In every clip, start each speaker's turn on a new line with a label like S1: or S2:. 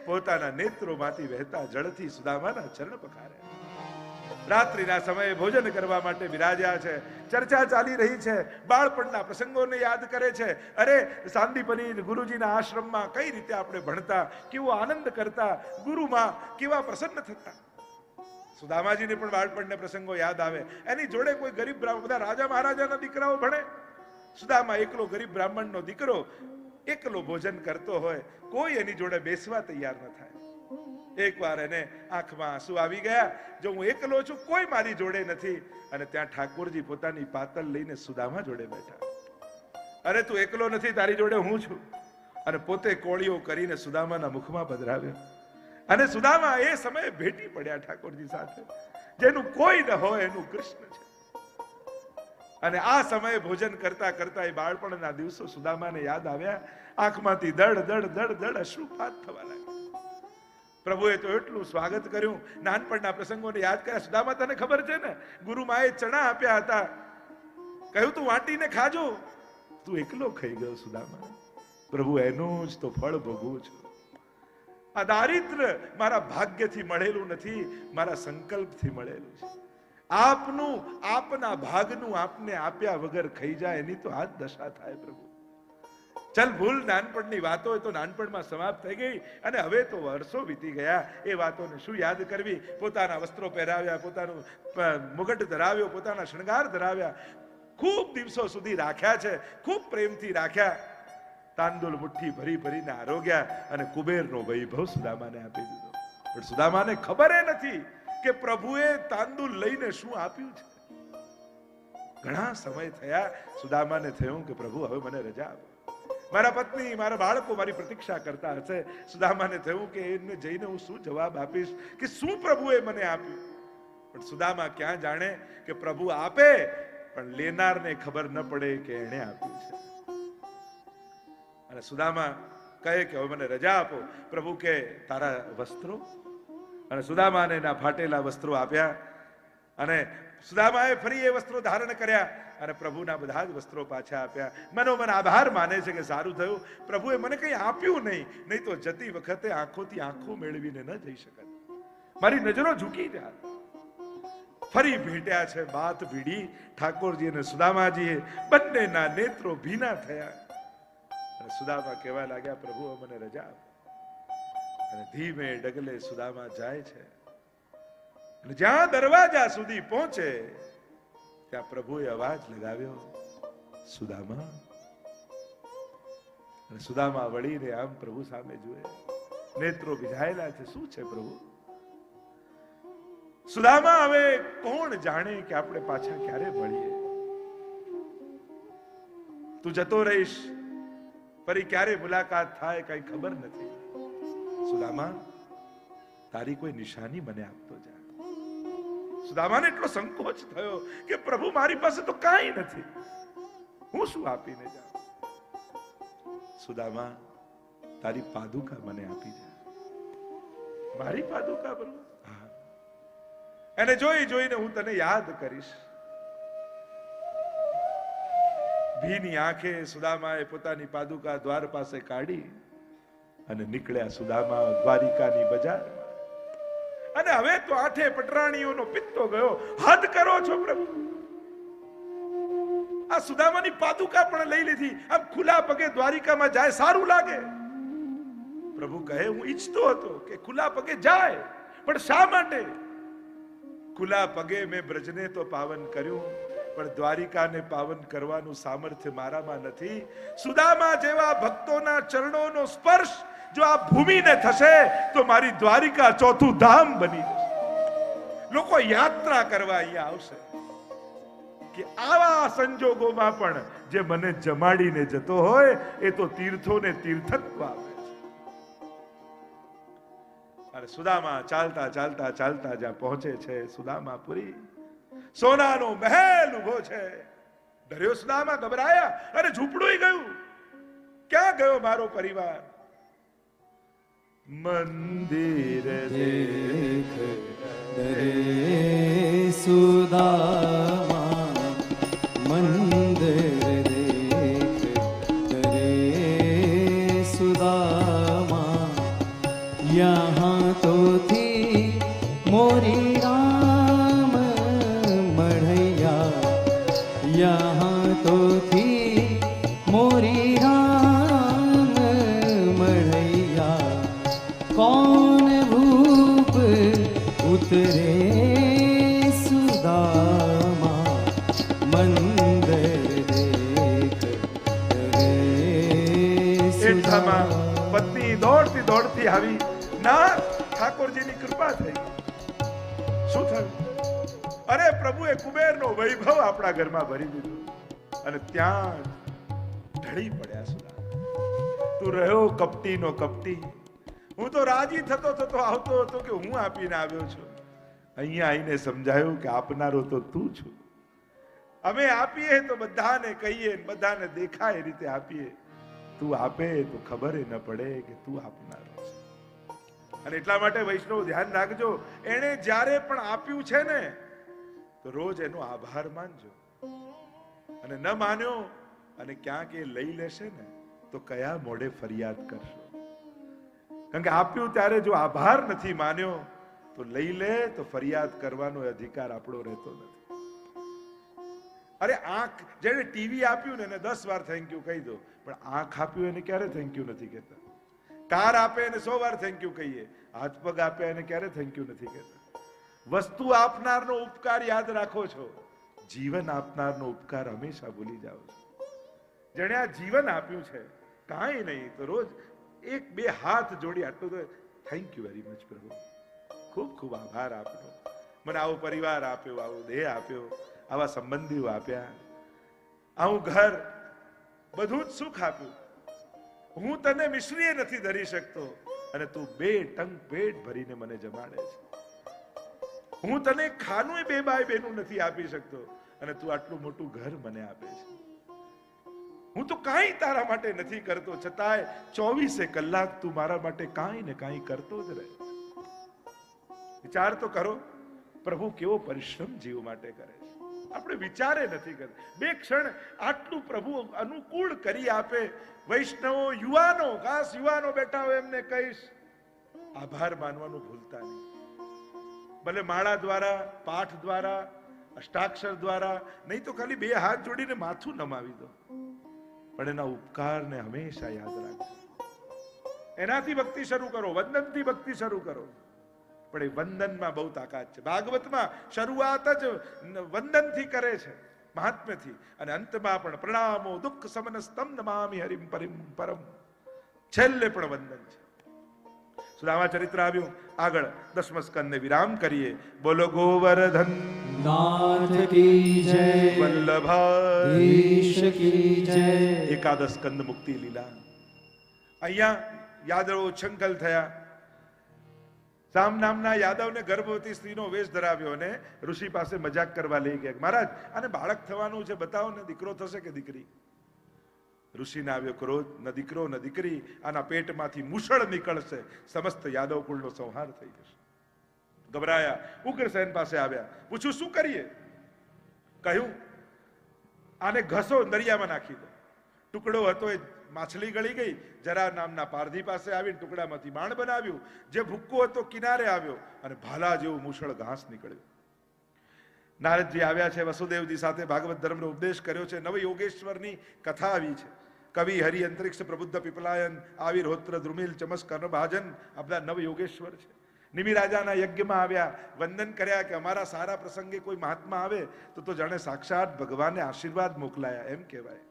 S1: પોતાના નેત્રોમાંથી વહેતા જળથી સુદામાના ચરણ પખાર્યા. રાત્રિના સમયે ભોજન કરવા માટે બિરાજ્યા છે. ચર્ચા ચાલી રહી છે, બાળપણના પ્રસંગોને યાદ કરે છે. અરે સાંદીપની ગુરુજીના આશ્રમમાં કઈ રીતે આપણે ભણતા, કેવો આનંદ કરતા, ગુરુમાં કેવા પ્રસન્ન થતા. સુદામાજીને પણ બાળપણના પ્રસંગો યાદ આવે. એની જોડે કોઈ ગરીબ બ્રાહ્મણ, બધા રાજા મહારાજાના દીકરાઓ ભણે, સુદામા એકલો ગરીબ બ્રાહ્મણનો દીકરો એકલો ભોજન કરતો હોય, કોઈ એની જોડે બેસવા તૈયાર ન થાય. એકવાર એને આંખમાં આંસુ આવી ગયા, જો હું એકલો છું, કોઈ મારી જોડે નથી. અને ત્યાં ઠાકોરજી પોતાની પાતલ લઈને સુદામા જોડે બેઠા. અરે તું એકલો નથી, તારી જોડે હું છું. અને પોતે કોળીઓ કરીને સુદામાના મુખમાં પધરાવ્યો. અને સુદામા એ સમયે ભેટી પડ્યા ઠાકોરજી સાથે. જેનું કોઈ ન હોય એનું કૃષ્ણ છે. અને આ સમયે ભોજન કરતા કરતા એ બાળપણના દિવસો સુદામાને યાદ આવ્યા. આંખમાંથી દડ દડ દડ દડ અશ્રુપાત થવા લાગ્યા. પ્રભુએ તો એટલું સ્વાગત કર્યું, નાનપણના પ્રસંગોને યાદ કર્યા. સુદામા, તને ખબર છે ને, ગુરુમાએ ચણા આપ્યા હતા, કહ્યું તું વાટીને ખાજો, તું એકલો ખાઈ ગયો. સુદામા, પ્રભુ એનું જ તો ફળ ભોગવું છું. આ દારિદ્ર મારા ભાગ્યથી મળેલું નથી, મારા સંકલ્પથી મળેલું છે. આપનું, આપના ભાગનું આપને આપ્યા વગર ખાઈ જાય, એની તો આ જ દશા થાય. પ્રભુ ચલ ભૂલ, નાનપણની વાતો હોય તો નાનપણમાં સમાપ્ત થઈ ગઈ, અને હવે તો વર્ષો વીતી ગયા. એ વાતોને શું યાદ કરવી. પોતાના વસ્ત્રો પહેરાવ્યા, પોતાનું મુગટ ધરાવ્યો, પોતાના શણગાર ધરાવ્યા, ખૂબ દિવસો સુધી રાખ્યા છે, ખૂબ પ્રેમથી રાખ્યા. તાંદુલ મુઠ્ઠી ભરી ભરીને આરોગ્યા, અને કુબેરનો વૈભવ સુદામાને આપી દીધો. પણ સુદામાને ખબર નથી કે પ્રભુએ તાંદુલ લઈને શું આપ્યું છે. ઘણા સમય થયા, સુદામાને થયું કે પ્રભુ હવે મને રજા આપો. મારા પત્ની, મારા બાળકો મારી પ્રતીક્ષા કરતા હશે. સુદામાને થયું કે એને જઈને હું શું જવાબ આપીશ, કે શું પ્રભુએ મને આપ્યું. પણ સુદામા ક્યાં જાણે કે પ્રભુ આપે, પણ લેનારને ખબર ન પડે કે એણે આપ્યું છે. અને સુદામા કહે કે હવે મને રજા આપો. પ્રભુ કે તારા વસ્ત્રો. અને સુદામાને એના ફાટેલા વસ્ત્રો આપ્યા. અને સુદામાએ ફરી એ વસ્ત્રો ધારણ કર્યા, અને પ્રભુના બધા જ વસ્ત્રો પાછા આપ્યા. મનોમન આભાર માને છે કે સારું થયું, પ્રભુએ મને કંઈ આપ્યું નહીં, નહીં તો જતી વખતે આંખોથી આંખો મેળવીને ન જઈ શકત. મારી નજરો ઝૂકી જાય. ફરી ભેટ્યા છે, બાત ભીડી. ઠાકોરજી અને સુદામાજીએ બંનેના નેત્રો ભીના થયા. અને સુદામા કહેવા લાગ્યા, પ્રભુ મને રજા આપો. અને ધીમે ડગલે સુદામા જાય છે. અને જ્યાં દરવાજા સુધી પહોંચે ત્યાં પ્રભુએ અવાજ લગાવ્યો, સુદામા. અને સુદામા વળીને આમ પ્રભુ સામે જુએ, નેત્રો ભીજાયેલા છે. શું છે પ્રભુ? સુદામા, હવે કોણ જાણે કે આપણે પાછા ક્યારે મળીએ. તું જતો રહીશ, ફરી ક્યારે મુલાકાત થાય કઈ ખબર નથી. સુદામા, તારી કોઈ નિશાની મને આપતો જા. સુદામાને એટલો સંકોચ થયો કે પ્રભુ મારી પાસે તો કાંઈ નથી, હું શું આપીને જાઉં. સુદામા, તારી પાદુકા મને આપી જા. મારી પાદુકા પ્રભુ? હા. એને જોઈ જોઈને હું તને યાદ કરીશ. ભીની આંખે સુદામાએ પોતાની પાદુકા દ્વાર પાસે કાઢી અને નીકળ્યા સુદામા દ્વારિકાની બજારમાં. અને હવે તો આઠે પટરાણીઓનો પિત્તો ગયો. હદ કરો છો પ્રભુ. આ સુદામાની પાદુકા પણ લઈ લીધી. આમ ખુલ્લા પગે દ્વારિકામાં જાય સારું લાગે. પ્રભુ કહે, હું ઈચ્છતો હતો કે ખુલ્લા પગે જાય, પણ શા માટે? ખુલ્લા પગે મેં બ્રજને તો પાવન કર્યું, પણ દ્વારિકાને પાવન કરવાનું સામર્થ્ય મારામાં નથી. સુદામા જેવા ભક્તોના ચરણોનો સ્પર્શ જો આ ભૂમિને થશે તો મારી દ્વારિકા ચોથું ધામ બની જશે. લોકો યાત્રા કરવા અહીંયા આવશે કે આવા સંજોગોમાં પણ જે મને જમાડીને જતો હોય એ તો તીર્થોને તીર્થત્વ આપે છે. અને સુદામા ચાલતા ચાલતા ચાલતા જ્યાં પહોંચે છે, સુદામાપુરી, સોનાનો મહેલ ઉભો છે. ડર્યો સુદામા, ગભરાયા. અને ઝૂંપડું ગયું. ક્યાં ગયો મારો પરિવાર? મંદિર દેખ
S2: ડરે સુદામા, મંદિર દેખ ડરે સુદામા, यहाँ तो थी मोरी राम मढ़ैया, यहाँ तो थी मोरी राम मढ़ैया, कौन भूप उतरे सुदामा, મંદર દેખ રે
S1: એટલામાં
S2: સુદામા.
S1: પત્ની દોડતી દોડતી આવી, ના ઠાકોરજીની કૃપા થઈ. શું થયું? અરે પ્રભુએ કુબેરનો વૈભવ આપણા ઘરમાં ભરી દીધો અને ત્યાં ઢળી પડ્યા સુદામા. તું રહ્યો કપટીનો કપટી. હું તો રાજી થતો થતો આવતો હતો કે હું આપીને આવ્યો છું. અહીંયા આવીને સમજાયું કે આપનારો તો તું છું. અમે આપીએ તો બધાને કહીએ, બધાને દેખાય એ રીતે આપીએ. તું આપે તો ખબર ન પડે કે તું આપનારો છે. અને એટલા માટે વૈષ્ણવ ધ્યાન રાખજો, એણે જ્યારે પણ આપ્યું છે ને તો રોજ એનો આભાર માનજો. અને ન માન્યો અને ક્યાંક એ લઈ લેશે ને તો કયા મોઢે ફરિયાદ કરશો? કારણ કે આપ્યું ત્યારે જો આભાર નથી માન્યો તો લઈ લે તો ફરિયાદ કરવાનો અધિકાર આપણો રહેતો નથી. અરે આંખ, જેને ટીવી આપ્યું ને એને 10 વાર થેન્ક યુ કહી દો, પણ આંખ આપ્યું એને ક્યારે થેન્ક યુ નથી કહેતા. કાર આપે એને 100 વાર થેન્ક યુ કહીએ, હાથ પગ આપે એને ક્યારે થેન્ક યુ નથી કહેતા. વસ્તુ આપનારનો ઉપકાર યાદ રાખો છો, જીવન આપનારનો ઉપકાર હંમેશા ભૂલી જાઓ છો. જેણે આ જીવન આપ્યું છે, કાંઈ નહીં તો રોજ 1-2 હાથ જોડી આટલું તો થેન્ક યુ વેરી મચ પ્રભુ, ખૂબ ખૂબ આભાર આપનો. મને આવો પરિવાર આપ્યો, આવો દેહ આપ્યો, આવા સંબંધીઓ આપ્યા, આવું ઘર, બધું જ સુખ આપ્યું. હું તને મિશ્રીએ નથી ધરી શકતો અને તું 2 ટંક પેટ ભરીને મને જમાડે છે. હું તને ખાનું 2x2 નું નથી આપી શકતો અને તું આટલું મોટું ઘર મને આપે છે. હું તો કાંઈ તારા માટે નથી કરતો, છતાંય 24 કલાક તું મારા માટે કાંઈ ને કાંઈ કરતો જ રહે. વિચાર તો કરો, પ્રભુ કેવો પરિશ્રમ જીવ માટે કરે છે, આપણે વિચારે નથી કરતા. 2 ક્ષણ આટલું પ્રભુ અનુકૂળ કરી આપે. વૈષ્ણવો, યુવાનો, ખાસ યુવાનો બેઠા હોય એમને કહીશ, આભાર માનવાનું ભૂલતા નહીં. ભલે માળા દ્વારા, પાઠ દ્વારા, અષ્ટાક્ષર દ્વારા, નહીં તો ખાલી 2 હાથ જોડીને માથું નમાવી દો, પણ એના ઉપકારને હંમેશા યાદ રાખજો. એનાથી ભક્તિ શરૂ કરો, વંદનથી ભક્તિ શરૂ કરો. પણ એ વંદનમાં બહુ તાકાત છે. ભાગવતમાં શરૂઆત જ વંદનથી કરે છે, મહાત્મ્યથી, અને અંતમાં પણ પ્રણામો દુઃખ સમનસ્તમ નમામિ હરિમ પરિમ પરમ, છેલ્લે પણ વંદન છે. સુદામા ચરિત્ર આવ્યું. આગળ 10મ સ્કંદને વિરામ કરીએ. બોલો ગોવર્ધન
S2: નાથ કી જય,
S1: વલ્લભાધીશ
S2: કી જય.
S1: એકાદશ સ્કંદ મુક્તિ લીલા. અહીંયા યાદવો ઉચ્છંકલ થયા. સામ નામના યાદવને ગર્ભવતી સ્ત્રીનો વેશ ધરાવ્યો અને ઋષિ પાસે મજાક કરવા લઈ ગયા. મહારાજ, આને બાળક થવાનું છે, બતાવો ને, દીકરો થશે કે દીકરી? ઋષિને આવ્યો ક્રોધ, ન દીકરો ન દીકરી, આના પેટમાંથી મુશળ નીકળશે, સમસ્ત યાદવ કુળનો સંહાર થઈ જશે. ગભરાયા, ઉગ્રસેન પાસે આવ્યા, પૂછ્યું શું કરીએ? કહ્યું આને ઘસો, દરિયામાં નાખી દો. ટુકડો હતો એ માછલી ગળી ગઈ. જરા નામના પારધી પાસે આવીને ટુકડામાંથી બાણ બનાવ્યું. જે ભૂક્કો હતો કિનારે આવ્યો અને ભાલા જેવું મુશળ ઘાસ નીકળ્યું. નારદજી આવ્યા છે, વસુદેવજી સાથે ભાગવત ધર્મનો ઉપદેશ કર્યો છે. નવ યોગેશ્વરની કથા આવી છે. કવિ, હરિ, અંતરિક્ષ, પ્રબુદ્ધ, પીપલાયન, આવિર્હોત્ર, દ્રુમિલ, ચમસ, કર્ણભાજન, આ બધા નવ યોગેશ્વર છે. નિમિ રાજાના યજ્ઞમાં આવ્યા, વંદન કર્યા કે અમારા સારા પ્રસંગે કોઈ મહાત્મા આવે તો જાણે સાક્ષાત ભગવાને આશીર્વાદ મોકલાયા એમ કહેવાય.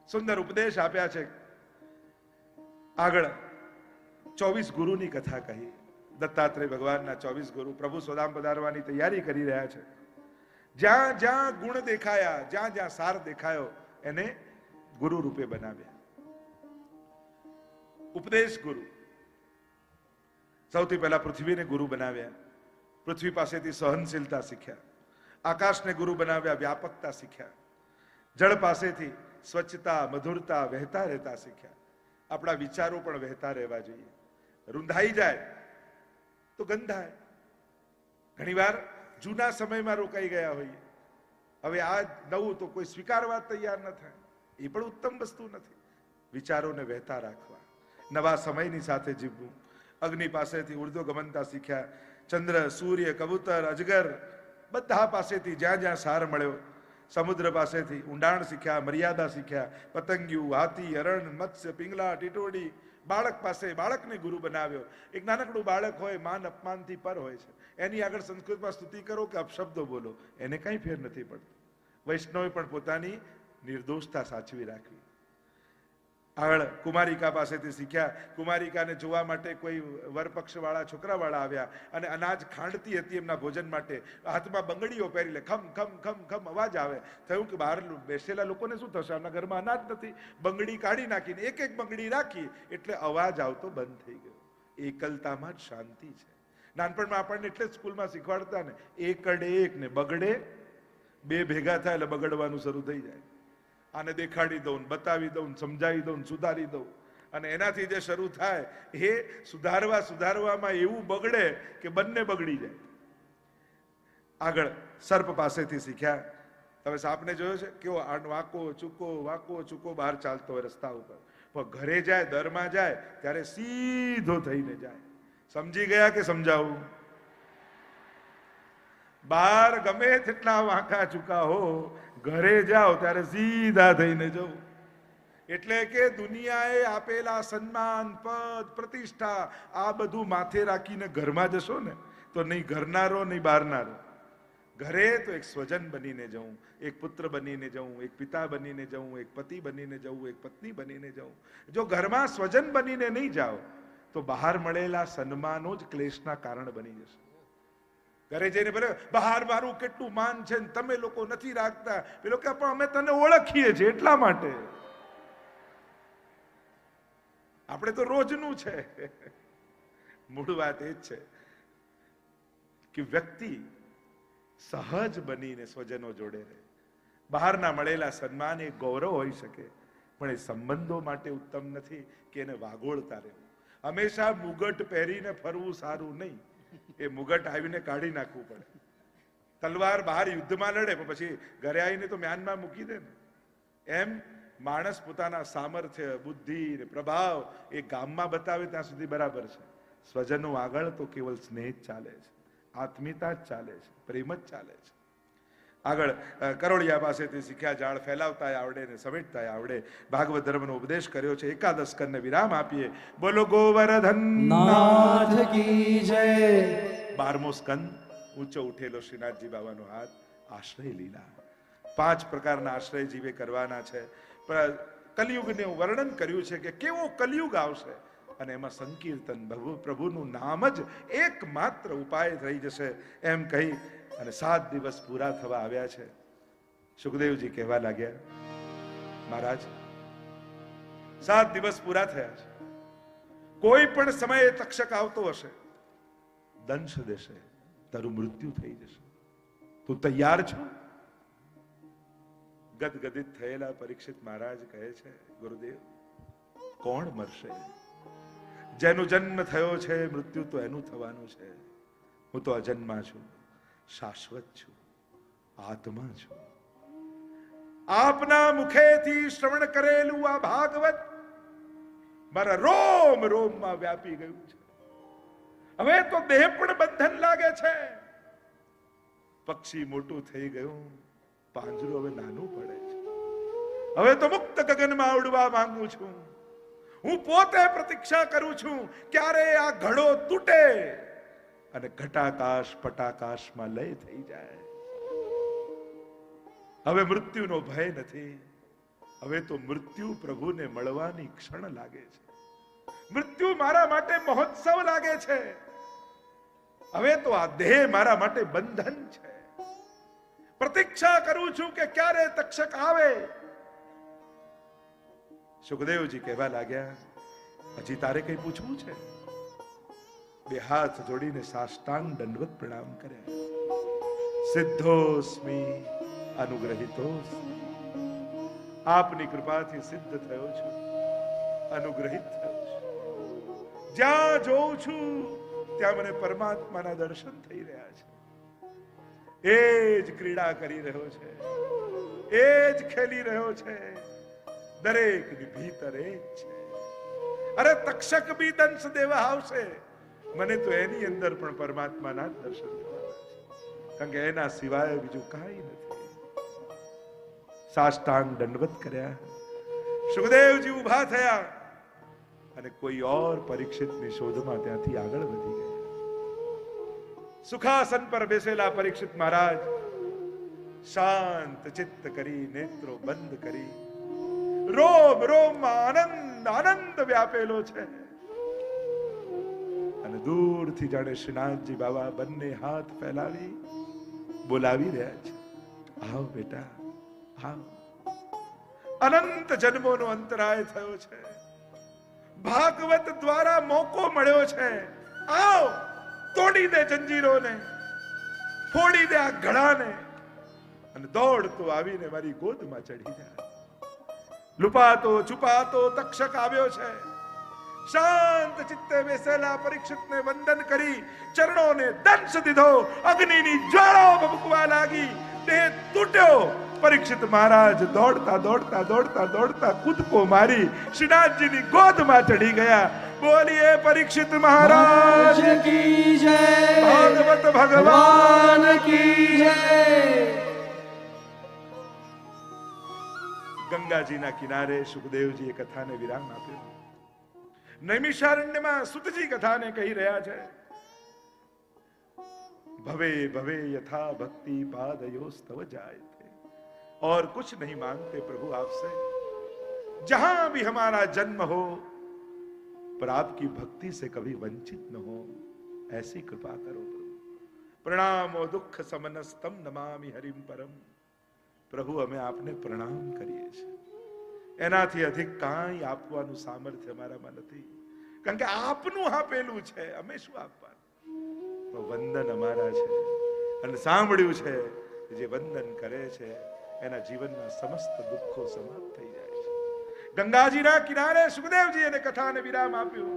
S1: સુંદર ઉપદેશ આપ્યા છે. આગળ 24 ગુરુની કથા કહી. દત્તાત્રેય ભગવાનના 24 ગુરુ પ્રભુ સ્વધામ પધારવાની તૈયારી કરી રહ્યા છે. જ્યાં જ્યાં ગુણ દેખાયા, જ્યાં જ્યાં સાર દેખાયો, એને ગુરુ રૂપે બનાવ્યા. ઉપદેશ ગુરુ. સૌથી પહેલા પૃથ્વીને ગુરુ બનાવ્યા. પૃથ્વી પાસેથી સહનશીલતા શીખ્યા. આકાશને ગુરુ બનાવ્યા, વ્યાપકતા શીખ્યા. જળ પાસેથી સ્વચ્છતા, મધુરતા, વહેતા રહેતા શીખ્યા. આપણા વિચારો પણ વહેતા રહેવા જોઈએ. રૂંધાઈ જાય તો ગંધાય. ઘણીવાર જૂના સમયમાં રોકાઈ ગયા હોઈએ, હવે આ નવું તો કોઈ સ્વીકારવા તૈયાર ન થાય. એ પણ ઉત્તમ વસ્તુ નથી. વિચારોને વહેતા રાખવા, નવા સમયની સાથે જીવવું. અગ્નિ પાસેથી ઉર્ધ્વ ગમનતા શીખ્યા, ચંદ્ર, સૂર્ય, કબૂતર, અજગર બધા પાસેથી જ્યાં જ્યાં સાર મળ્યો, સમુદ્ર પાસેથી ઊંડાણ શીખ્યા, મર્યાદા શીખ્યા, પતંગિયું, હાથી, હરણ, મત્સ્ય, પિંગલા, ટીટોડી, બાળક પાસે બાળકને ગુરુ બનાવ્યો. એક નાનકડું બાળક હોય, માન અપમાનથી પર હોય છે, એની આગળ સંસ્કૃતમાં સ્તુતિ કરો કે અપશબ્દો બોલો, એને કંઈ ફેર નથી પડતો. વૈષ્ણવે પણ પોતાની નિર્દોષતા સાચવી રાખવી. આગળ કુમારિકા પાસેથી શીખ્યા. કુમારિકાને જોવા માટે કોઈ વરપક્ષવાળા છોકરાવાળા આવ્યા અને અનાજ ખાંડતી હતી એમના ભોજન માટે, હાથમાં બંગડીઓ પહેરી લે, ખમ ખમ ખમ ખમ અવાજ આવે. થયું કે બહાર બેસેલા લોકોને શું થશે, આમના ઘરમાં અનાજ નથી. બંગડી કાઢી નાખીને એક એક બંગડી રાખી એટલે અવાજ આવતો બંધ થઈ ગયો. એકલતામાં જ શાંતિ છે. નાનપણમાં આપણને એટલે સ્કૂલમાં શીખવાડતા ને, એકડે એક ને બગડે બે ભેગા થાય એટલે બગડવાનું શરૂ થઈ જાય. આને દેખાડી દઉં, બતાવી દઉં, સમજાવી દઉં, સુધારી દઉં, અને એનાથી જે શરૂ થાય એ સુધારવામાં એવું બગડે કે બંને બગડી જાય. આગળ સર્પ પાસેથી શીખ્યા. તમે સાપને જોયો છે કેવો વાંકો ચૂકો બહાર ચાલતો હોય રસ્તા ઉપર, પણ ઘરે જાય, દરમાં જાય ત્યારે સીધો થઈને જાય. સમજી ગયા કે સમજાવું? બહાર ગમે તેટલા વાંકા ચૂકા હો, ઘરે જાઓ ત્યારે સીધા થઈને જવું. એટલે કે દુનિયાએ આપેલા સન્માન, પદ, પ્રતિષ્ઠા આ બધું માથે રાખીને ઘરમાં જશો ને તો નહીં ઘરનારો નહીં બહારનારો. ઘરે તો એક સ્વજન બનીને જવું, એક પુત્ર બનીને જવું, એક પિતા બનીને જવું, એક પતિ બનીને જવું, એક પત્ની બનીને જવું. જો ઘરમાં સ્વજન બનીને નહીં જાઓ તો બહાર મળેલા સન્માનો જ ક્લેશના કારણ બની જશે. ઘરે જઈને બોલે બહાર મારું કેટલું માન છે ને તમે લોકો નથી રાખતા, પેલો કે પણ અમે તને ઓળખીએ છીએ એટલા માટે. આપણે તો રોજનું છે. મૂળ વાત એ જ છે કે વ્યક્તિ સહજ બનીને સ્વજનો જોડે રહે. બહારના મળેલા સન્માન એ ગૌરવ હોઈ શકે, પણ એ સંબંધો માટે ઉત્તમ નથી કે એને વાગોળતા રહેવું. હંમેશા મુગટ પહેરીને ફરવું સારું નહીં, એ મુગટ આવીને કાઢી નાખવું પડે. તલવાર બહાર યુદ્ધમાં લડે પણ પછી ઘરે આવીને તો મ્યાનમાં મૂકી દે ને. એમ માણસ પોતાના સામર્થ્ય, બુદ્ધિ ને પ્રભાવ એ ગામમાં બતાવે ત્યાં સુધી બરાબર છે. સ્વજનો આગળ તો કેવલ સ્નેહ જ ચાલે છે, આત્મીયતા જ ચાલે છે, પ્રેમ જ ચાલે છે. આગળ કરોળિયા પાસેથી શીખ્યા. જાળ ફેલાવતા આવડે ને સમેટતા આવડે. ભાગવત ધર્મનો ઉપદેશ કર્યો છે. 11 સ્કંદને વિરામ આપીએ. બોલો ગોવર્ધન
S2: નાથ કી જય.
S1: 12મો સ્કંદ ઊંચો ઉઠેલો શ્રીનાથજી બાબાનો હાથ. આશ્રય લીલા. 5 પ્રકારના આશ્રય જીવે કરવાના છે. કલિયુગને વર્ણન કર્યું છે કે કેવો કલિયુગ આવશે અને એમાં સંકીર્તન, પ્રભુનું નામ જ એકમાત્ર ઉપાય થઈ જશે એમ કહી અને 7 દિવસ પૂરા થવા આવ્યા છે. સુખદેવજી કહેવા લાગ્યા, મહારાજ 7 દિવસ પૂરા થયા છે. કોઈ પણ સમયે તક્ષક આવતો હશે, દંશ દેશે, તારું મૃત્યુ થઈ જશે. તું તૈયાર છો? ગદગદિત થયેલા પરીક્ષિત મહારાજ કહે છે, ગુરુદેવ કોણ મરશે? જેનો જન્મ થયો છે મૃત્યુ તો એનું થવાનું છે. હું તો અજન્મા છું, શાશ્વત છું, આત્મા છું. આપના મુખેથી શ્રવણ કરેલું આ ભાગવત મારા રોમ રોમમાં વ્યાપી ગયું છે. હવે તો દેહ પણ બંધન લાગે છે. પક્ષી મોટું થઈ ગયું, પાંજરું હવે નાનું પડે છે. હવે તો મુક્ત ગગનમાં ઉડવા માંગુ છું. હું પોતે પ્રતીક્ષા કરું છું ક્યારે આ ઘડો તૂટે અને ઘટાકાશ પટાકાશમાં લય થઈ જાય. હવે મૃત્યુનો ભય નથી. હવે તો મૃત્યુ પ્રભુને મળવાની ક્ષણ લાગે છે. મૃત્યુ મારા માટે મહોત્સવ લાગે છે. હવે તો આ દેહ મારા માટે બંધન છે. પ્રતીક્ષા કરું છું કે ક્યારે તક્ષક આવે. સુખદેવજી કહેવા લાગ્યા, હજી તારે કઈ પૂછવું છે? 2 હાથ જોડીને સાષ્ટાંગ દંડવત પ્રણામ કર્યા. સિદ્ધોસ્મિ અનુગ્રહિતોસ્મિ. આપની કૃપાથી સિદ્ધ થયો છું, અનુગ્રહિત થયો છું. જ્યાં જોઉં છું ત્યાં મને પરમાત્માના દર્શન થઈ રહ્યા છે. એ જ ક્રીડા કરી રહ્યો છે, એ જ ખેલી રહ્યો છે. દરેકની ભીતર એ જ છે. અરે તક્ષક બી દંશ દેવા આવશે મને તો એની અંદર પણ પરમાત્માના જ દર્શન થવાના છે, કારણ કે એના સિવાય બીજું કાંઈ નથી. સાષ્ટાંગ દંડવત કર્યા, સુખદેવજી ઉભા થયા અને કોઈ ઓર પરીક્ષિતની શોધમાં ત્યાંથી આગળ વધી ગયા. સુખાસન પર બેસેલા પરીક્ષિત મહારાજ શાંત ચિત્ત કરી, નેત્રો બંધ કરી, રોમ રોમમાં આનંદ આનંદ વ્યાપેલો છે અને દૂરથી જાણે શ્રીનાથજી બાબા બંને હાથ ફેલાવી બોલાવી રહ્યા છે, આવ બેટા આવ. અનંત જન્મોનો અંતરાય થયો છે, ભાગવત દ્વારા મોકો મળ્યો છે, આવ તોડી દે જંજીરોને, ફોડી દે આ ઘડાને અને દોડતો આવીને મારી ગોદમાં ચડી જાય. લુપાતો છુપાતો તક્ષક આવ્યો છે. શાંત ચિત્તે બેસેલા પરીક્ષિતને વંદન કરી ચરણોને દંશ દીધો. અગ્નિની જ્વાળાઓ ભભૂકવા લાગી, દેહ તૂટ્યો. પરીક્ષિત મહારાજ દોડતા દોડતા દોડતા દોડતા કૂદકો મારી શ્રીનાથજીની ગોદમાં ચડી ગયા. બોલીએ પરીક્ષિત મહારાજ
S2: કી જય,
S1: ભાગવત ભગવાન
S2: કી જય.
S1: ગંગાજીના કિનારે સુખદેવજીએ કથાને વિરામ આપ્યો. નૈમિષારણ્યમાં સુતજી કથાને કહી રહ્યા છે, ભવે ભવે યથા ભક્તિ પાદયોસ્તવ જાયતે, और कुछ नहीं मांगते प्रभु आपसे, जहां भी हमारा जन्म हो पर आपकी भक्ति से कभी वंचित न हो, ऐसी कृपा करो प्रभु. प्रणामो दुख समनस्तम नमामि हरिम परम. પ્રભુ અમે આપને પ્રણામ કરીએ છીએ, એનાથી અધિક કાંઈ આપવાનું સામર્થ્ય અમારામાં નથી, કારણ કે આપનું આપેલું છે, અમે શું આપવાનું. વંદન અમારા છે અને સાંભળ્યું છે જે વંદન કરે છે એના જીવનના સમસ્ત દુઃખો સમાપ્ત થઈ જાય છે. ગંગાજીના કિનારે સુખદેવજી એને કથાને વિરામ આપ્યો.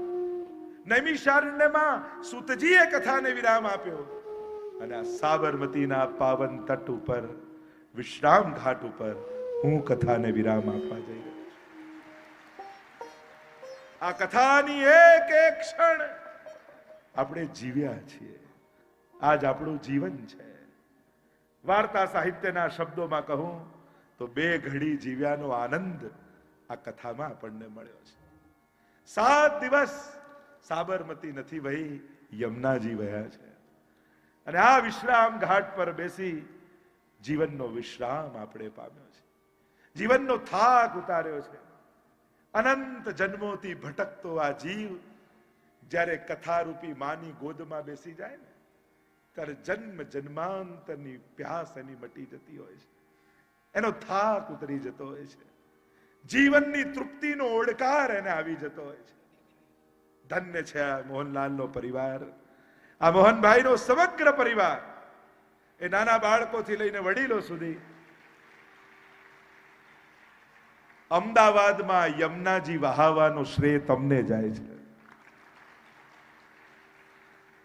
S1: નૈમિષારણ્યમાં સુતજીએ કથાને વિરામ આપ્યો અને આ સાબરમતીના પાવન તટ ઉપર વિશ્રામ ઘાટ ઉપર હું કથાને વિરામ આપવા જઈ રહ્યો છું. આ કથાની એક એક ક્ષણ આપણે જીવ્યા છીએ. આજ આપણું જીવન છે. વાર્તા સાહિત્યના શબ્દોમાં કહું તો 2 ઘડી જીવ્યાનો આનંદ આ કથામાં આપણને મળ્યો છે. 7 દિવસ સાબરમતી નથી વહી, યમુનાજી વહ્યા છે અને આ વિશ્રામ ઘાટ પર બેસી જીવનનો વિશ્રામ આપણે પામ્યો છે. જીવનનો થાક ઉતાર્યો છે. અનંત જન્મોથી ભટકતો આ જીવ જ્યારે કથારૂપી માની ગોદમાં બેસી જાય ને, ત્યારે જન્મ જન્માંતરની પ્યાસ એની મટી જતી હોય છે, એનો થાક ઉતરી જતો હોય છે, જીવનની તૃપ્તિનો ઓડકાર એને આવી જતો હોય છે. ધન્ય છે આ મોહનલાલનો પરિવાર, આ મોહનભાઈનો સમગ્ર પરિવાર. એ નાના બાળકોથી લઈને વડીલો સુધી અમદાવાદમાં યમુનાજી વહાવાનો શ્રેય તમને જાય છે.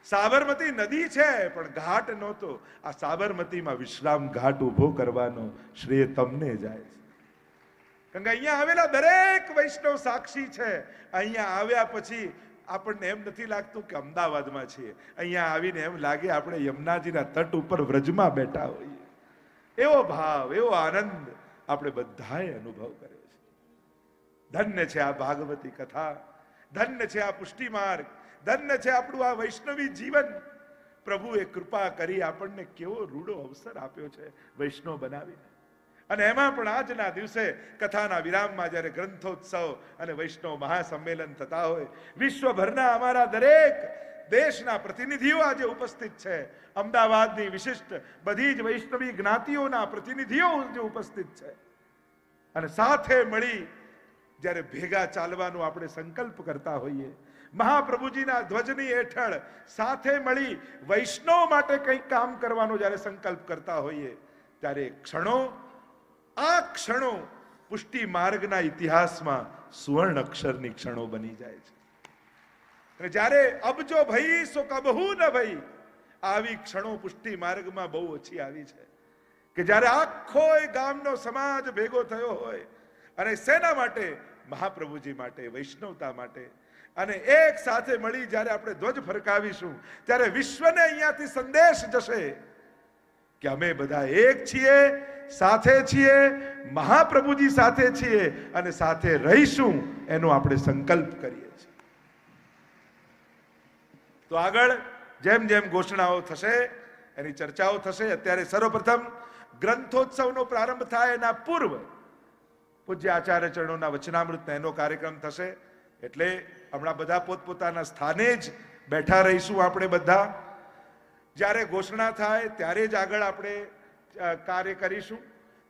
S1: સાબરમતી નદી છે પણ ઘાટ નહોતો. આ સાબરમતીમાં વિશ્રામ ઘાટ ઉભો કરવાનો શ્રેય તમને જાય છે, કારણ કે અહીંયા આવેલા દરેક વૈષ્ણવ સાક્ષી છે. અહીંયા આવ્યા પછી આપણને એમ નથી લાગતું કે અમદાવાદમાં છીએ. અહીંયા આવીને એમ લાગે આપણે યમુનાજીના તટ ઉપર વ્રજમાં બેઠા હોઈએ. એવો ભાવ, એવો આનંદ આપણે બધાએ અનુભવ કર્યો છે. ધન્ય છે આ ભાગવતી કથા, ધન્ય છે આ પુષ્ટિ માર્ગ, ધન્ય છે આપણું આ વૈષ્ણવી જીવન. પ્રભુએ કૃપા કરી આપણને કેવો રૂડો અવસર આપ્યો છે વૈષ્ણવ બનાવીને. અને એમાં પણ આજના દિવસે કથાના વિરામમાં જ્યારે ગ્રંથોત્સવ અને વૈષ્ણવ મહાસંમેલન થતા હોય, વિશ્વભરના અમારા દરેક દેશના પ્રતિનિધિઓ આજે ઉપસ્થિત છે. અમદાવાદની વિશિષ્ટ બધી જ વૈષ્ણવી જ્ઞાતિઓના પ્રતિનિધિઓ જે ઉપસ્થિત છે અને સાથે મળી જ્યારે ભેગા ચાલવાનો આપણે સંકલ્પ કરતા હોઈએ, મહાપ્રભુજીના ધ્વજની હેઠળ સાથે મળી વૈષ્ણવ માટે કંઈક કામ કરવાનો જ્યારે સંકલ્પ કરતા હોઈએ, ત્યારે આ ક્ષણો પુષ્ટિ માર્ગના ઇતિહાસમાં સુવર્ણ અક્ષરની ક્ષણો બની જાય છે. અને જ્યારે અબજો ભઈ સો કબહુ ન ભઈ, આવી ક્ષણો પુષ્ટિ માર્ગમાં બહુ ઓછી આવી છે, કે જ્યારે આખો ગામનો સમાજ ભેગો થયો હોય અને શેના માટે? મહાપ્રભુજી માટે, વૈષ્ણવતા માટે. અને એક સાથે મળી જ્યારે આપણે ધ્વજ ફરકાવીશું ત્યારે વિશ્વને અહીંયાથી સંદેશ જશે કે અમે બધા એક છીએ, સાથે છીએ, મહાપ્રભુજી સાથે છીએ અને સાથે રહીશું, એનો આપણે સંકલ્પ કરીએ છીએ. તો આગળ જેમ જેમ ઘોષણાઓ થશે એની ચર્ચાઓ થશે. અત્યારે સર્વપ્રથમ ગ્રંથોત્સવનો પ્રારંભ થાય એના પૂર્વ પૂજ્ય આચાર્ય ચરણોના વચનામૃત એનો કાર્યક્રમ થશે. એટલે હમણાં બધા પોતપોતાના સ્થાને જ બેઠા રહીશું. આપણે બધા જ્યારે ઘોષણા થાય ત્યારે જ આગળ આપણે કાર્ય કરીશું.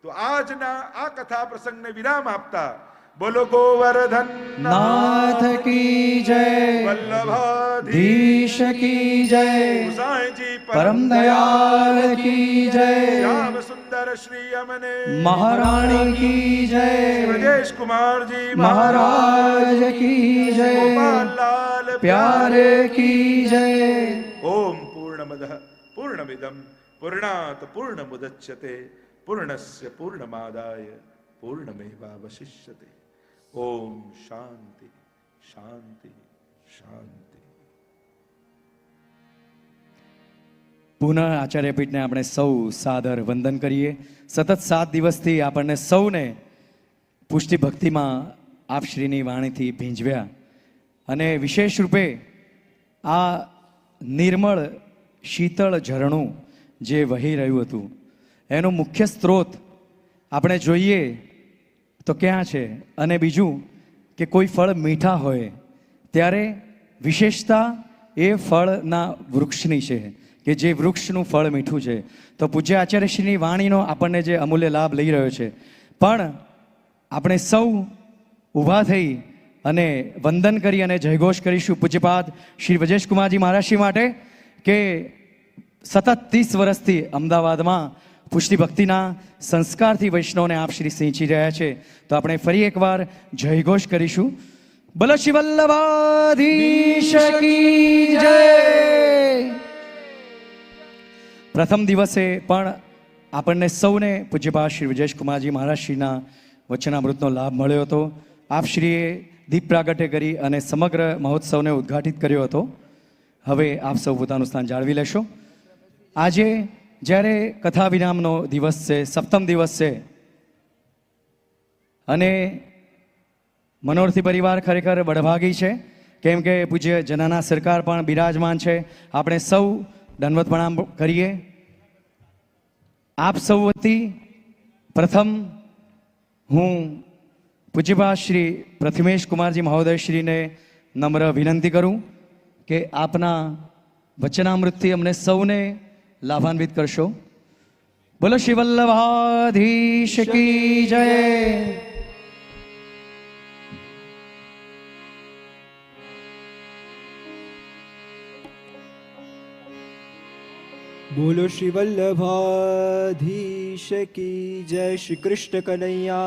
S1: તો આજના આ કથા પ્રસંગને વિરામ આપતા બોલો ગોવર્ધન
S2: नाथ की जय,
S1: વલ્લભાધીશ
S2: धीश की जय,
S1: ગુસાઈજી
S2: परम दयाल की जय,
S1: શ્યામ સુંદર શ્રી અમને
S2: महारानी की जय,
S1: ब्रजेश कुमारजी
S2: महाराज की जय,
S1: गोपाललाल
S2: प्यारे की जय.
S1: ओम पूर्णमदः पूर्णमिदं पूर्णात् पूर्णमुदच्यते पूर्णस्य पूर्णमादाय पूर्णमेवावशिष्यते. ओम शांति शांति शांति.
S2: પુનઃ આચાર્યપીઠને આપણે સૌ સાદર વંદન કરીએ. સતત 7 દિવસથી આપણને સૌને પુષ્ટિ ભક્તિમાં આપ શ્રીની વાણીથી ભીંજવ્યા અને વિશેષ રૂપે આ નિર્મળ શીતળ ઝરણું જે વહી રહ્યું હતું એનો મુખ્ય સ્ત્રોત આપણે જોઈએ તો ક્યાં છે. અને બીજું કે કોઈ ફળ મીઠા હોય ત્યારે વિશેષતા એ ફળના વૃક્ષની છે કે જે વૃક્ષનું ફળ મીઠું છે. તો પૂજ્ય આચાર્યશ્રીની વાણીનો આપણને જે અમૂલ્ય લાભ લઈ રહ્યો છે. પણ આપણે સૌ ઊભા થઈ અને વંદન કરી અને જયઘોષ કરીશું પૂજ્યપાદ શ્રી વ્રજેશ કુમારજી મહારાજશ્રી માટે કે સતત 30 વર્ષથી અમદાવાદમાં પુષ્ટિ ભક્તિના સંસ્કારથી વૈષ્ણવને આપ શ્રી સિંચી રહ્યા છે. તો આપણે ફરી એકવાર જયઘોષ કરીશું. બોલો શ્રી વલ્લભાધીશ કી જય. પ્રથમ દિવસે પણ આપણને સૌને પૂજ્યપાદ શ્રી વ્રજેશ કુમારજી મહારાજશ્રીના વચનામૃતનો લાભ મળ્યો હતો. આપ શ્રીએ દીપ પ્રાગટ્ય કરી અને સમગ્ર મહોત્સવને ઉદ્ઘાટિત કર્યો હતો. હવે આપ સૌ પોતાનું સ્થાન જાળવી લેશો. આજે જ્યારે કથા વિરામનો દિવસ છે, સપ્તમ દિવસ છે અને મનોરથી પરિવાર ખરેખર બળભાગી છે કેમ કે પૂજ્ય જનાના સરકાર પણ બિરાજમાન છે. આપણે સૌ દંડવત પ્રણામ કરીએ. આપ સૌ વતી પ્રથમ હું પૂજ્યપાદ શ્રી પ્રથમેશ કુમારજી મહોદયશ્રીને નમ્ર વિનંતી કરું કે આપના વચનામૃતથી અમને સૌને લાભાન્વિત કરશો. બોલો શ્રી વલ્લભાધીશ કી જય.
S3: बोलो श्री वल्लभाधीश की जय. श्री कृष्ण कन्हैया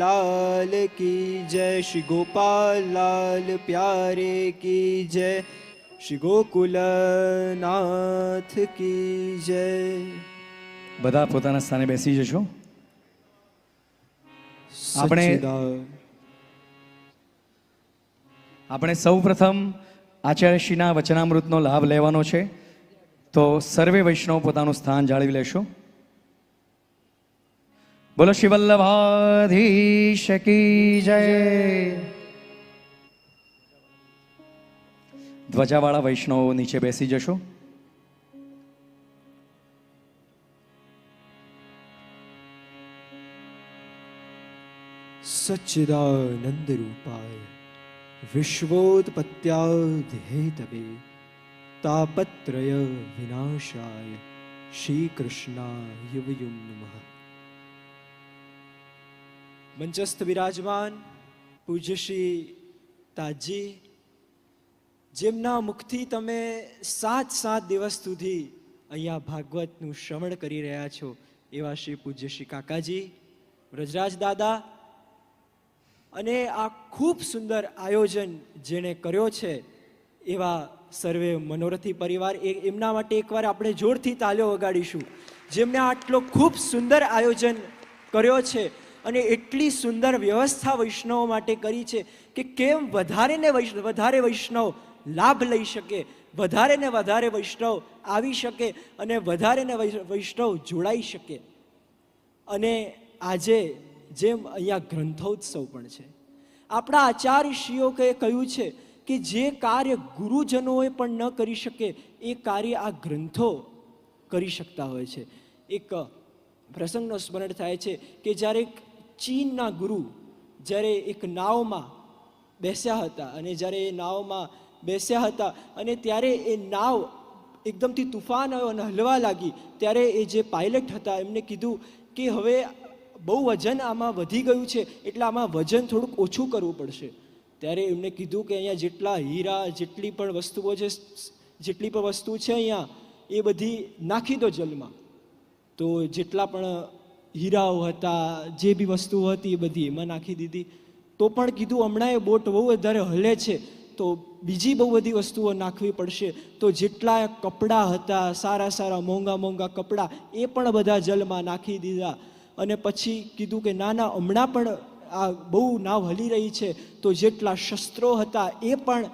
S3: लाल की जय. श्री गोपाल लाल प्यारे की जय. श्री गोकुलनाथ की जय.
S2: બધા પોતાના સ્થાને બેસી જશો. આપણે સૌ પ્રથમ આચાર્યશ્રીના વચનામૃતનો લાભ લેવાનો છે. તો સર્વે વૈષ્ણવ પોતાનું સ્થાન જાળવી લેશો. બોલો શ્રી વલ્લભાધીશ કી જય. ધ્વજાવાળા વૈષ્ણવો નીચે બેસી જશો.
S3: सच्चिदानंद रूपाय विश्वोत्पत्त्यादिहेतवे तापत्रय विनाशाय श्री कृष्णाय वयं नमः. મંચસ્થ વિરાજમાન પૂજ્ય શ્રી તાજી, જેમના મુખથી તમે 7 દિવસ સુધી અહીંયા ભાગવતનું શ્રવણ કરી રહ્યા છો એવા શ્રી પૂજ્ય શ્રી કાકાજી, વ્રજરાજ દાદા, અને આ ખૂબ સુંદર આયોજન જેણે કર્યો છે એવા સર્વે મનોરથી પરિવાર, એમના માટે એકવાર આપણે જોરથી તાળીઓ વગાડીશું જેમણે આટલો ખૂબ સુંદર આયોજન કર્યો છે. અને એટલી સુંદર વ્યવસ્થા વૈષ્ણવો માટે કરી છે કે કેમ વધારે ને વધારે વૈષ્ણવ લાભ લઈ શકે, વધારે ને વધારે વૈષ્ણવ આવી શકે અને વધારે ને વૈષ્ણવ જોડાઈ શકે. અને આજે જેમ અહીંયા ગ્રંથોત્સવ પણ છે, આપણા આચાર્યશ્રીઓ કહ્યું છે કે જે કાર્ય ગુરુજનોએ પણ ન કરી શકે એ કાર્ય આ ગ્રંથો કરી શકતા હોય છે. એક પ્રસંગનો સ્મરણ થાય છે કે જ્યારે એક ચીનના ગુરુ જ્યારે એક નાવમાં બેસ્યા હતા, અને જ્યારે એ નાવમાં બેસ્યા હતા અને ત્યારે એ નાવ એકદમથી તુફાન આવ્યો અને હલવા લાગી, ત્યારે એ જે પાયલટ હતા એમને કીધું કે હવે બહુ વજન આમાં વધી ગયું છે, એટલે આમાં વજન થોડુંક ઓછું કરવું પડશે. ત્યારે એમને કીધું કે અહીંયા જેટલા હીરા, જેટલી પણ વસ્તુઓ છે, જેટલી પણ વસ્તુ છે અહીંયા એ બધી નાખી દો જલમાં. તો જેટલા પણ હીરાઓ હતા, જે બી વસ્તુઓ હતી એ બધી એમાં નાખી દીધી. તો પણ કીધું હમણાં એ બોટ બહુ વધારે હલે છે, તો બીજી બહુ બધી વસ્તુઓ નાખવી પડશે. તો જેટલા કપડાં હતા, સારા સારા મોંઘા મોંઘા કપડાં, એ પણ બધા જલમાં નાખી દીધા. અને પછી કીધું કે ના ના, હમણાં પણ આ બહુ નાવ હલી રહી છે, તો જેટલા શસ્ત્રો હતા એ પણ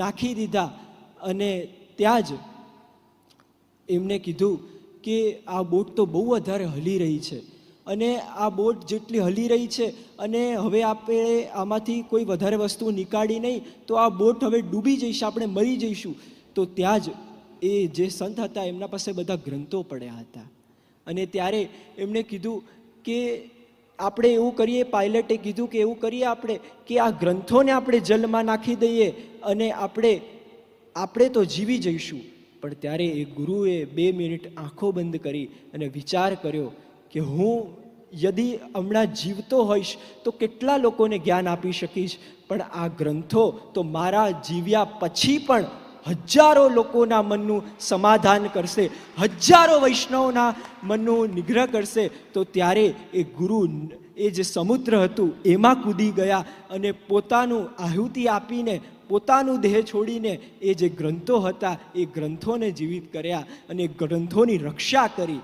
S3: નાખી દીધા. અને ત્યાં જ એમને કીધું કે આ બોટ તો બહુ વધારે હલી રહી છે, અને આ બોટ જેટલી હલી રહી છે અને હવે આપણે આમાંથી કોઈ વધારે વસ્તુ નીકાળી નહીં તો આ બોટ હવે ડૂબી જઈશ, આપણે મરી જઈશું. તો ત્યાં જ એ જે સંત હતા એમના પાસે બધા ગ્રંથો પડ્યા હતા, અને ત્યારે એમણે કીધું કે આપણે એવું કરીએ, પાયલટે કીધું કે એવું કરીએ આપણે કે આ ગ્રંથોને આપણે જલમાં નાખી દઈએ અને આપણે તો જીવી જઈશું. પણ ત્યારે એ ગુરુએ 2 મિનિટ આંખો બંધ કરી અને વિચાર કર્યો કે હું યદિ હમણાં જીવતો હોઈશ તો કેટલા લોકોને જ્ઞાન આપી શકીશ, પણ આ ગ્રંથો તો મારા જીવ્યા પછી પણ હજારો લોકોના મનનું સમાધાન કરશે, હજારો વૈષ્ણવના મનનું નિગ્રહ કરશે. તો ત્યારે એ ગુરુ એ જે સમુદ્ર હતું એમાં કૂદી ગયા અને પોતાનું આહુતિ આપીને, પોતાનું દેહ છોડીને એ જે ગ્રંથો હતા એ ગ્રંથોને જીવિત કર્યા અને ગ્રંથોની રક્ષા કરી.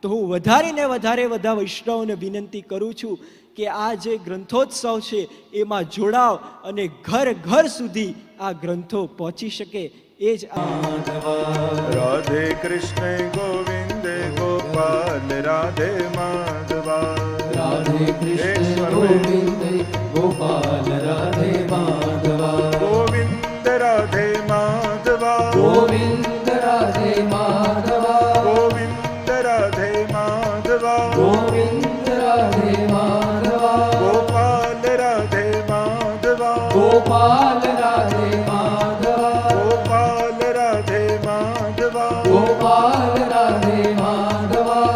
S3: તો હું વધારે ને વધારે બધા વૈષ્ણવોને વિનંતી કરું છું કે આ જે ગ્રંથોત્સવ છે એમાં જોડાવ અને ઘર ઘર સુધી આ ગ્રંથો પહોંચી શકે. એ જ
S1: રાધે કૃષ્ણ ગોવિંદ ગોપાલ રાધે માધવા,
S4: રાધે કૃષ્ણ ગોવિંદ ગોપાલ રાધે માધવા,
S1: ગોવિંદ રાધે માધવા,
S4: ગોવિંદ રાધે માધવા,
S1: ગોવિંદ રાધે માધવા,
S4: ગોવિંદ રાધે માધવા,
S1: ગોપાલ રાધે માધવા,
S4: ગોપાલ રાધે માધવા,
S1: ગોપાલ રાધે માધવા,
S4: ગોપાલ રાધે માધવા,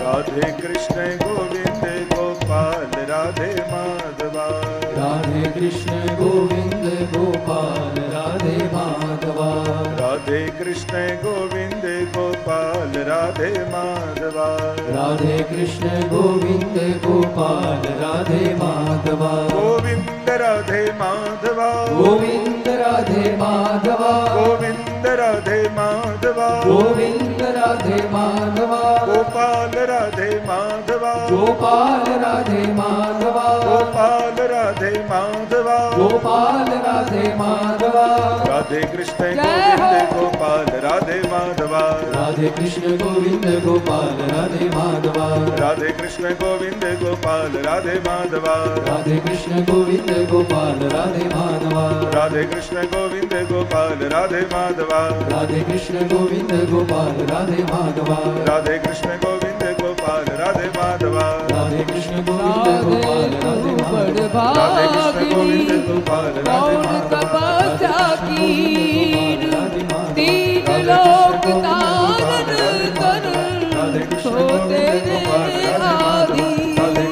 S1: રાધે કૃષ્ણ ગોવિંદ ગોપાલ રાધે માધવા,
S4: રાધે કૃષ્ણ ગોવિંદ ગોપાલ રાધે માધવા,
S1: રાધે કૃષ્ણ ગોવિંદ ગોપાલ રાધે માધવા,
S4: રાધે કૃષ્ણ ગોવિંદ ગોપાલ રાધે માધવા,
S1: ગોવિંદ રાધે માધવા,
S4: ગોવિંદ રાધે માધવા,
S1: ગોવિંદ રાધે માધવા,
S4: ગોવિંદ રાધે માધવા,
S1: ગોપાલ રાધે માધવા,
S4: ગોપાલ રાધે માધવા,
S1: ગોપાલ રાધે માધવા,
S4: ગોપાલ રાધે માધવા,
S1: રાધે કૃષ્ણ ગોવિંદ ગોપાલ રાધે માધવા,
S4: રાધે કૃષ્ણ ગોવિંદ ગોપાલ રાધે માધવા,
S1: રાધે કૃષ્ણ ગોવિંદ ગોપાલ રાધે માધવા,
S4: રાધે કૃષ્ણ ગોવિંદ ગોપાલ રાધે માધવા,
S1: રાધે કૃષ્ણ ગોવિંદ ગોપાલ રાધે માધવા,
S4: રાધે કૃષ્ણ ગોવિંદ ગોપાલ રાધે માધવા,
S1: રાધે કૃષ્ણ ગોવિંદ ગોપાલ રાધે માધવા,
S4: રાધે કૃષ્ણ ગોવિંદ ગોપાલ રાધે માધવા,
S1: રાધે કૃષ્ણ ગોવિંદ ગોપાલ રાધે માધવા,
S5: तपस्या की